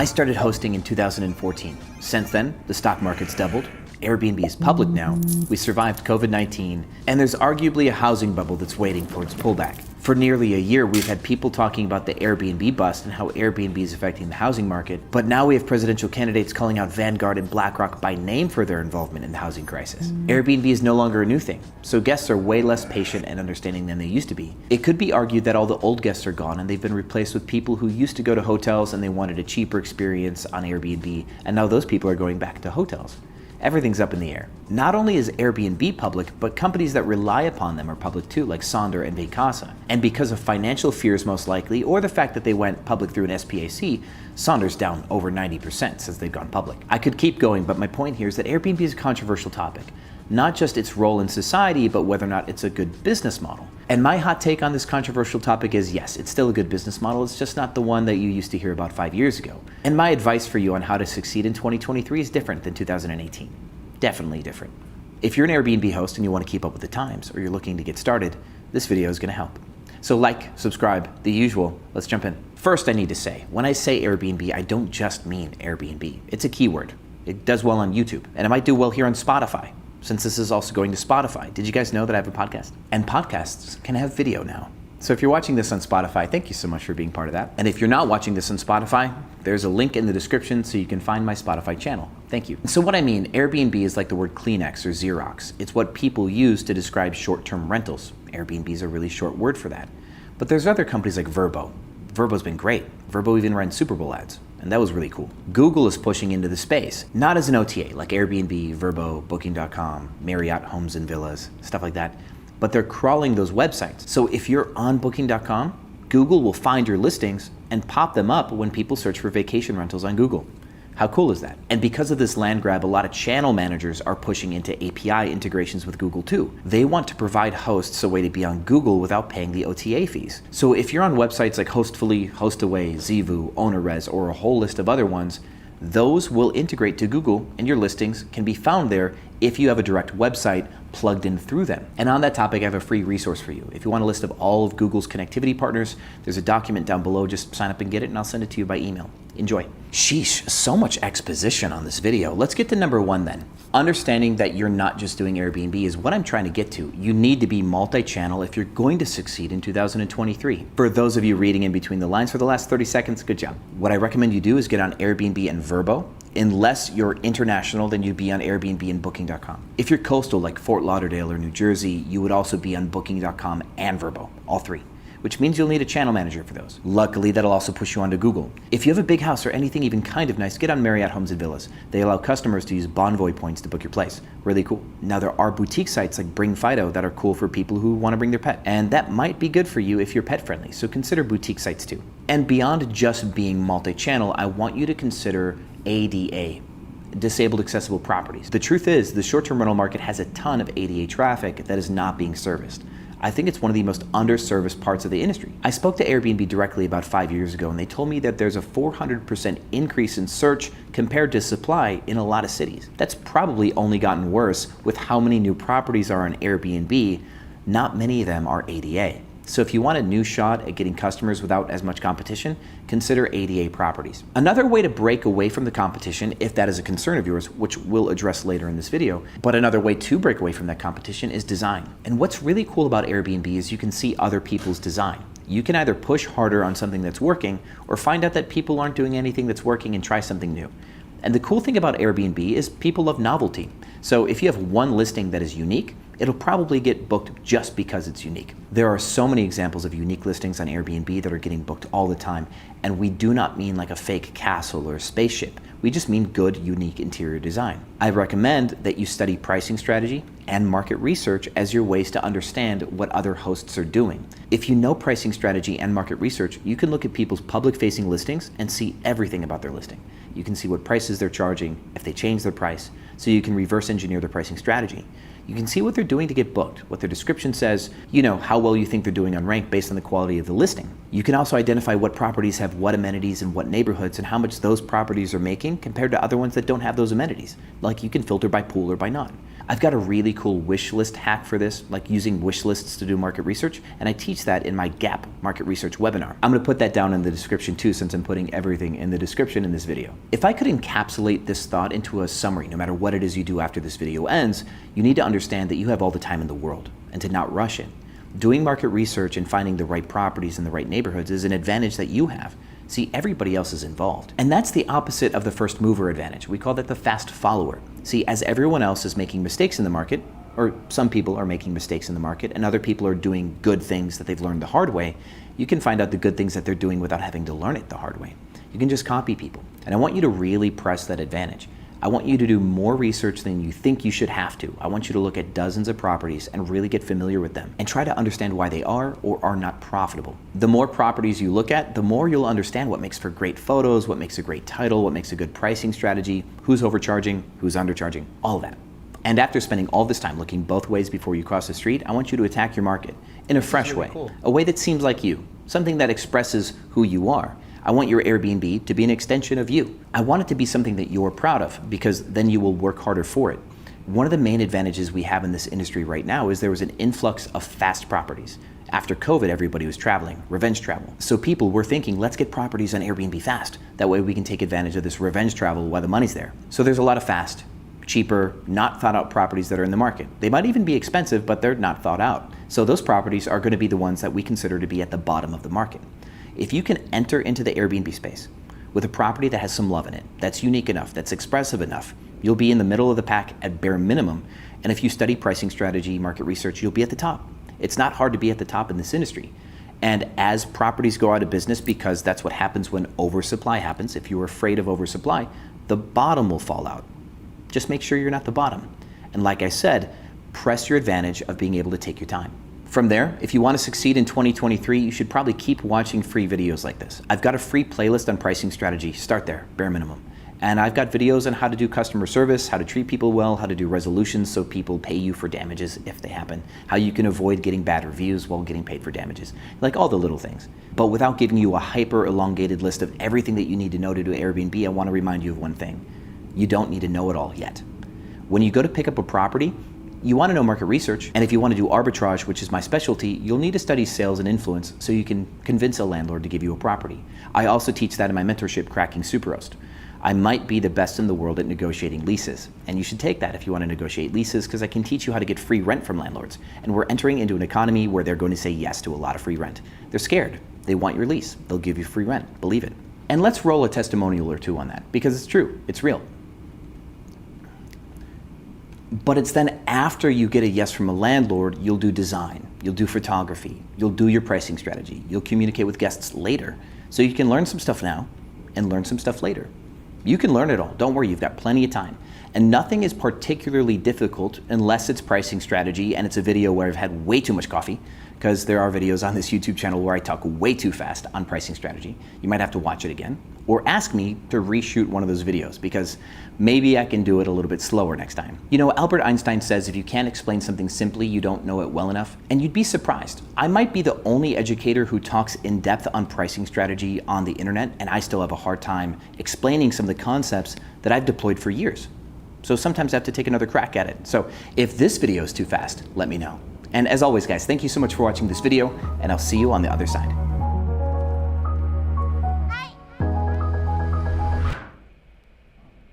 I started hosting in 2014. Since then, the stock market's doubled, Airbnb is public now, we survived COVID-19, and there's arguably a housing bubble that's waiting for its pullback. For nearly a year, we've had people talking about the Airbnb bust and how Airbnb is affecting the housing market, but now we have presidential candidates calling out Vanguard and BlackRock by name for their involvement in the housing crisis. Airbnb is no longer a new thing, so guests are way less patient and understanding than they used to be. It could be argued that all the old guests are gone and they've been replaced with people who used to go to hotels and they wanted a cheaper experience on Airbnb, and now those people are going back to hotels. Everything's up in the air. Not only is Airbnb public, but companies that rely upon them are public too, like Sonder and Vacasa. And because of financial fears most likely, or the fact that they went public through an SPAC, Sonder's down over 90% since they've gone public. I could keep going, but my point here is that Airbnb is a controversial topic. Not just its role in society, but whether or not it's a good business model. And my hot take on this controversial topic is yes, it's still a good business model, it's just not the one that you used to hear about 5 years ago. And my advice for you on how to succeed in 2023 is different than 2018. Definitely different. If you're an Airbnb host and you want to keep up with the times, or you're looking to get started, this video is going to help. So like, subscribe, the usual, let's jump in. First, I need to say, when I say Airbnb, I don't just mean Airbnb. It's a keyword. It does well on YouTube, and it might do well here on Spotify, since this is also going to Spotify. Did you guys know that I have a podcast? And podcasts can have video now. So if you're watching this on Spotify, thank you so much for being part of that. And if you're not watching this on Spotify, there's a link in the description so you can find my Spotify channel. Thank you. So what I mean, Airbnb is like the word Kleenex or Xerox. It's what people use to describe short-term rentals. Airbnb is a really short word for that. But there's other companies like VRBO. VRBO's been great. VRBO even ran Super Bowl ads, and that was really cool. Google is pushing into the space, not as an OTA, like Airbnb, VRBO, Booking.com, Marriott Homes and Villas, stuff like that, but they're crawling those websites. So if you're on Booking.com, Google will find your listings and pop them up when people search for vacation rentals on Google. How cool is that? And because of this land grab, a lot of channel managers are pushing into API integrations with Google too. They want to provide hosts a way to be on Google without paying the OTA fees. So if you're on websites like Hostfully, Hostaway, Zeevoo, OwnerRez, or a whole list of other ones, those will integrate to Google and your listings can be found there if you have a direct website plugged in through them. And on that topic, I have a free resource for you. If you want a list of all of Google's connectivity partners, there's a document down below. Just sign up and get it, and I'll send it to you by email. Enjoy. Sheesh, so much exposition on this video. Let's get to number one then. Understanding that you're not just doing Airbnb is what I'm trying to get to. You need to be multi-channel if you're going to succeed in 2023. For those of you reading in between the lines for the last 30 seconds, good job. What I recommend you do is get on Airbnb and VRBO. Unless you're international, then you'd be on Airbnb and Booking.com. If you're coastal like Fort Lauderdale or New Jersey, you would also be on Booking.com and VRBO, all three, which means you'll need a channel manager for those. Luckily, that'll also push you onto Google. If you have a big house or anything even kind of nice, get on Marriott Homes and Villas. They allow customers to use Bonvoy points to book your place. Really cool. Now there are boutique sites like Bring Fido that are cool for people who want to bring their pet. And that might be good for you if you're pet friendly, so consider boutique sites too. And beyond just being multi-channel, I want you to consider ADA, disabled accessible properties. The truth is, the short-term rental market has a ton of ADA traffic that is not being serviced. I think it's one of the most underserviced parts of the industry. I spoke to Airbnb directly about 5 years ago, and they told me that there's a 400% increase in search compared to supply in a lot of cities. That's probably only gotten worse with how many new properties are on Airbnb. Not many of them are ADA. So if you want a new shot at getting customers without as much competition, consider ADA properties. Another way to break away from the competition, if that is a concern of yours, which we'll address later in this video, but another way to break away from that competition is design. And what's really cool about Airbnb is you can see other people's design. You can either push harder on something that's working or find out that people aren't doing anything that's working and try something new. And the cool thing about Airbnb is people love novelty. So if you have one listing that is unique, it'll probably get booked just because it's unique. There are so many examples of unique listings on Airbnb that are getting booked all the time, and we do not mean like a fake castle or a spaceship. We just mean good, unique interior design. I recommend that you study pricing strategy and market research as your ways to understand what other hosts are doing. If you know pricing strategy and market research, you can look at people's public-facing listings and see everything about their listing. You can see what prices they're charging, if they change their price, so you can reverse engineer their pricing strategy. You can see what they're doing to get booked, what their description says, how well you think they're doing on rank based on the quality of the listing. You can also identify what properties have what amenities in what neighborhoods and how much those properties are making compared to other ones that don't have those amenities. Like you can filter by pool or by not. I've got a really cool wish list hack for this, like using wish lists to do market research, and I teach that in my Gap market research webinar. I'm gonna put that down in the description too, since I'm putting everything in the description in this video. If I could encapsulate this thought into a summary, no matter what it is you do after this video ends, you need to understand that you have all the time in the world and to not rush it. Doing market research and finding the right properties in the right neighborhoods is an advantage that you have. See, everybody else is involved. And that's the opposite of the first mover advantage. We call that the fast follower. See, as everyone else is making mistakes in the market, or some people are making mistakes in the market, and other people are doing good things that they've learned the hard way, you can find out the good things that they're doing without having to learn it the hard way. You can just copy people. And I want you to really press that advantage. I want you to do more research than you think you should have to. I want you to look at dozens of properties and really get familiar with them and try to understand why they are or are not profitable. The more properties you look at, the more you'll understand what makes for great photos, what makes a great title, what makes a good pricing strategy, who's overcharging, who's undercharging, all of that. And after spending all this time looking both ways before you cross the street, I want you to attack your market in a fresh way, a way that seems like you, something that expresses who you are. I want your Airbnb to be an extension of you. I want it to be something that you're proud of, because then you will work harder for it. One of the main advantages we have in this industry right now is there was an influx of fast properties. After COVID, everybody was traveling, revenge travel. So people were thinking, let's get properties on Airbnb fast. That way we can take advantage of this revenge travel while the money's there. So there's a lot of fast, cheaper, not thought out properties that are in the market. They might even be expensive, but they're not thought out. So those properties are going to be the ones that we consider to be at the bottom of the market. If you can enter into the Airbnb space with a property that has some love in it, that's unique enough, that's expressive enough, you'll be in the middle of the pack at bare minimum. And if you study pricing strategy, market research, you'll be at the top. It's not hard to be at the top in this industry. And as properties go out of business, because that's what happens when oversupply happens, if you're afraid of oversupply, the bottom will fall out. Just make sure you're not the bottom. And like I said, press your advantage of being able to take your time. From there, if you want to succeed in 2023, you should probably keep watching free videos like this. I've got a free playlist on pricing strategy. Start there, bare minimum. And I've got videos on how to do customer service, how to treat people well, how to do resolutions so people pay you for damages if they happen, how you can avoid getting bad reviews while getting paid for damages, like all the little things. But without giving you a hyper elongated list of everything that you need to know to do Airbnb, I want to remind you of one thing. You don't need to know it all yet. When you go to pick up a property, you want to know market research, and if you want to do arbitrage, which is my specialty, you'll need to study sales and influence so you can convince a landlord to give you a property. I also teach that in my mentorship, Cracking Superhost. I might be the best in the world at negotiating leases, and you should take that if you want to negotiate leases, because I can teach you how to get free rent from landlords. And we're entering into an economy where they're going to say yes to a lot of free rent. They're scared. They want your lease. They'll give you free rent. Believe it. And let's roll a testimonial or two on that, because it's true. It's real. But it's then after you get a yes from a landlord, you'll do design, you'll do photography, you'll do your pricing strategy, you'll communicate with guests later. So you can learn some stuff now and learn some stuff later. You can learn it all, don't worry, you've got plenty of time. And nothing is particularly difficult unless it's pricing strategy and it's a video where I've had way too much coffee, because there are videos on this YouTube channel where I talk way too fast on pricing strategy. You might have to watch it again, or ask me to reshoot one of those videos, because maybe I can do it a little bit slower next time. You know, Albert Einstein says if you can't explain something simply, you don't know it well enough. And you'd be surprised. I might be the only educator who talks in depth on pricing strategy on the internet, and I still have a hard time explaining some of the concepts that I've deployed for years. So sometimes I have to take another crack at it. So if this video is too fast, let me know. And as always, guys, thank you so much for watching this video, and I'll see you on the other side.